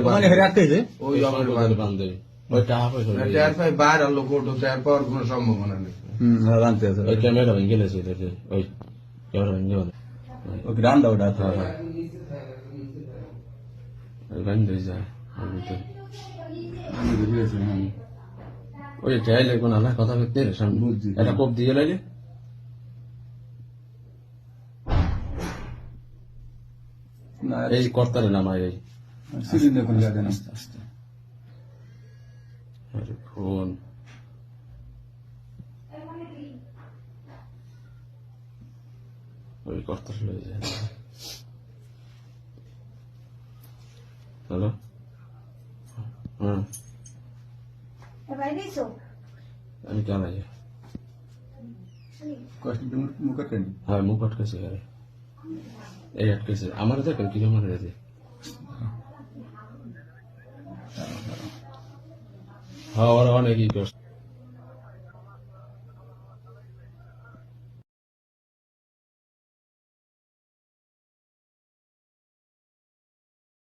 মানে হেরে আটকেছে ওই আমার বান্ধবী ওই টাকা পয়সা টায়ার ফাই বাইরে আনলো কোর্ট টায়ার পাওয়ার কোনো সম্ভাবনা নেই। জানতে আছে ওই ক্যামেরা ভেঙে গেছে ওই ক্যামেরা ভেঙে গেল ও গ্রান্ডা ওটা আছে ওই ভেঙে যায় ওই চাইলে কোন আল্লাহ কথা বলতে বুঝছি। এটা কোপ দিয়ে লাইলে না এই কর্তারে নামায় এই সিলিন্ডার কোন জায়গায় না আস্তে আরে ফোন ওই কর্তা লয়ে যায় হ্যালো হ্যাঁ আমি কেন আছি কষ্ট মুখ কেন হ্যাঁ মুখ আটকেছে আরে এই আটকেছে আমার দেখেন কি জমা রয়েছে হ্যাঁ ওরা অনেকই করছে